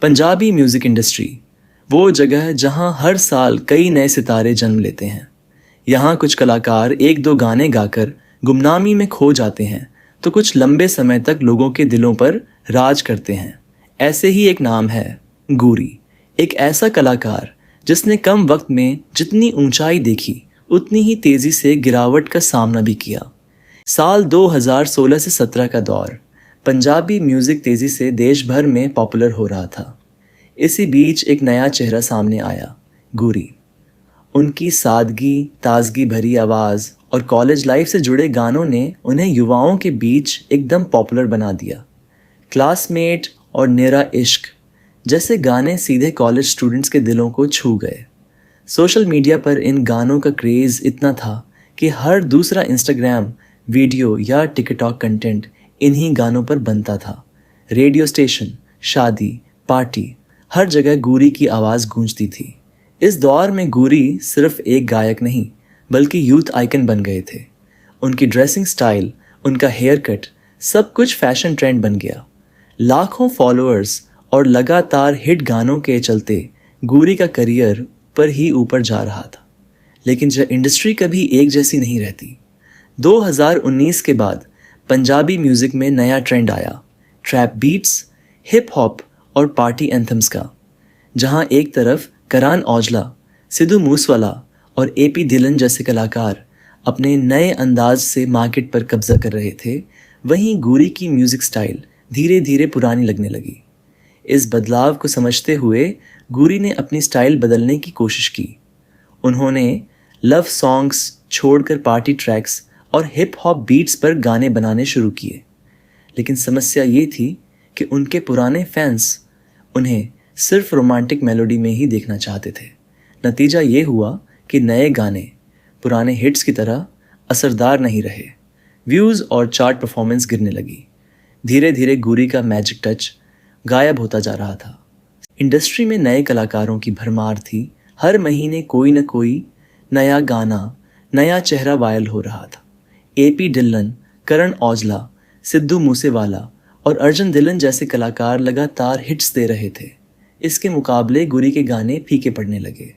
Punjabi music industry, वो जगह जहां हर साल कई नए सितारे जन्म लेते हैं। यहाँ कुछ कलाकार एक दो गाने गाकर गुमनामी में खो जाते हैं, तो कुछ लंबे समय तक लोगों के दिलों पर राज करते हैं। ऐसे ही एक नाम है गूरी, एक ऐसा कलाकार जिसने कम वक्त में जितनी ऊंचाई देखी उतनी ही तेज़ी से गिरावट का सामना भी किया। साल 2016 से 17 का दौर, पंजाबी म्यूज़िक तेज़ी से देश भर में पॉपुलर हो रहा था। इसी बीच एक नया चेहरा सामने आया, गूरी। उनकी सादगी, ताजगी भरी आवाज़ और कॉलेज लाइफ से जुड़े गानों ने उन्हें युवाओं के बीच एकदम पॉपुलर बना दिया। क्लासमेट और नेरा इश्क जैसे गाने सीधे कॉलेज स्टूडेंट्स के दिलों को छू गए। सोशल मीडिया पर इन गानों का क्रेज़ इतना था कि हर दूसरा इंस्टाग्राम वीडियो या टिकटॉक कंटेंट इन्हीं गानों पर बनता था। रेडियो स्टेशन, शादी, पार्टी, हर जगह गूरी की आवाज़ गूंजती थी। इस दौर में गूरी सिर्फ एक गायक नहीं बल्कि यूथ आइकन बन गए थे। उनकी ड्रेसिंग स्टाइल, उनका हेयर कट, सब कुछ फैशन ट्रेंड बन गया। लाखों फॉलोअर्स और लगातार हिट गानों के चलते गूरी का करियर पर ही ऊपर जा रहा था। लेकिन जो इंडस्ट्री कभी एक जैसी नहीं रहती। 2019 के बाद पंजाबी म्यूज़िक में नया ट्रेंड आया, ट्रैप बीट्स, हिप हॉप और पार्टी एंथम्स का। जहां एक तरफ करान औजला, सिद्धू मूसवाला और एपी ढिल्लन जैसे कलाकार अपने नए अंदाज से मार्केट पर कब्जा कर रहे थे, वहीं गूरी की म्यूज़िक स्टाइल धीरे धीरे पुरानी लगने लगी। इस बदलाव को समझते हुए गूरी ने अपनी स्टाइल बदलने की कोशिश की। उन्होंने लव सॉन्ग्स छोड़कर पार्टी ट्रैक्स और हिप हॉप बीट्स पर गाने बनाने शुरू किए। लेकिन समस्या ये थी कि उनके पुराने फैंस उन्हें सिर्फ रोमांटिक मेलोडी में ही देखना चाहते थे। नतीजा ये हुआ कि नए गाने पुराने हिट्स की तरह असरदार नहीं रहे। व्यूज़ और चार्ट परफॉर्मेंस गिरने लगी। धीरे धीरे गूरी का मैजिक टच गायब होता जा रहा था। इंडस्ट्री में नए कलाकारों की भरमार थी। हर महीने कोई न कोई नया गाना, नया चेहरा वायरल हो रहा था। एपी ढिल्लन, करण औजला, सिद्धू मूसेवाला और अर्जुन ढिल्लन जैसे कलाकार लगातार हिट्स दे रहे थे। इसके मुकाबले गूरी के गाने फीके पड़ने लगे।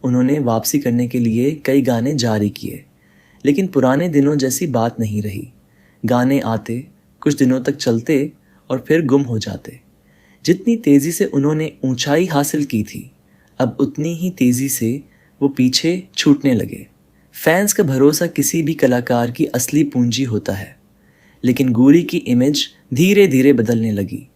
उन्होंने वापसी करने के लिए कई गाने जारी किए, लेकिन पुराने दिनों जैसी बात नहीं रही। गाने आते, कुछ दिनों तक चलते और फिर गुम हो जाते। जितनी तेज़ी से उन्होंने ऊंचाई हासिल की थी, अब उतनी ही तेज़ी से वो पीछे छूटने लगे। फैंस का भरोसा किसी भी कलाकार की असली पूंजी होता है, लेकिन गूरी की इमेज धीरे धीरे बदलने लगी।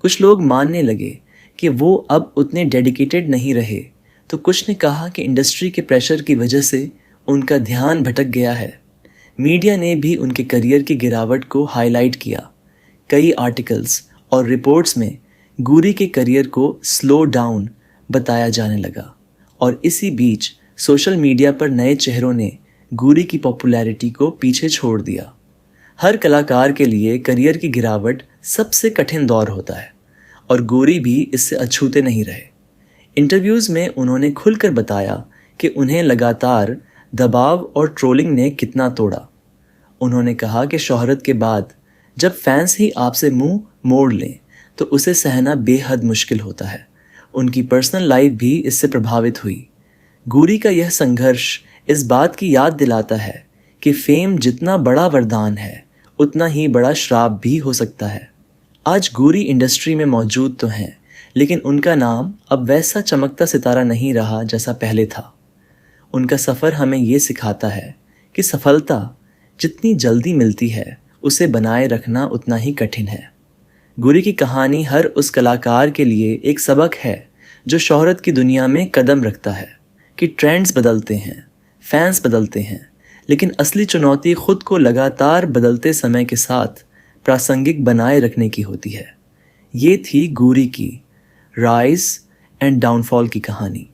कुछ लोग मानने लगे कि वो अब उतने डेडिकेटेड नहीं रहे, तो कुछ ने कहा कि इंडस्ट्री के प्रेशर की वजह से उनका ध्यान भटक गया है। मीडिया ने भी उनके करियर की गिरावट को हाईलाइट किया। कई आर्टिकल्स और रिपोर्ट्स में गूरी के करियर को स्लो डाउन बताया जाने लगा। और इसी बीच सोशल मीडिया पर नए चेहरों ने गूरी की पॉपुलैरिटी को पीछे छोड़ दिया। हर कलाकार के लिए करियर की गिरावट सबसे कठिन दौर होता है और गूरी भी इससे अछूते नहीं रहे। इंटरव्यूज़ में उन्होंने खुलकर बताया कि उन्हें लगातार दबाव और ट्रोलिंग ने कितना तोड़ा। उन्होंने कहा कि शोहरत के बाद जब फैंस ही आपसे मुंह मोड़ लें तो उसे सहना बेहद मुश्किल होता है। उनकी पर्सनल लाइफ भी इससे प्रभावित हुई। गूरी का यह संघर्ष इस बात की याद दिलाता है कि फेम जितना बड़ा वरदान है उतना ही बड़ा श्राप भी हो सकता है। आज गूरी इंडस्ट्री में मौजूद तो हैं, लेकिन उनका नाम अब वैसा चमकता सितारा नहीं रहा जैसा पहले था। उनका सफ़र हमें ये सिखाता है कि सफलता जितनी जल्दी मिलती है उसे बनाए रखना उतना ही कठिन है। गूरी की कहानी हर उस कलाकार के लिए एक सबक है जो शोहरत की दुनिया में कदम रखता है कि ट्रेंड्स बदलते हैं, फैंस बदलते हैं, लेकिन असली चुनौती खुद को लगातार बदलते समय के साथ प्रासंगिक बनाए रखने की होती है। ये थी गूरी की राइज एंड डाउनफॉल की कहानी।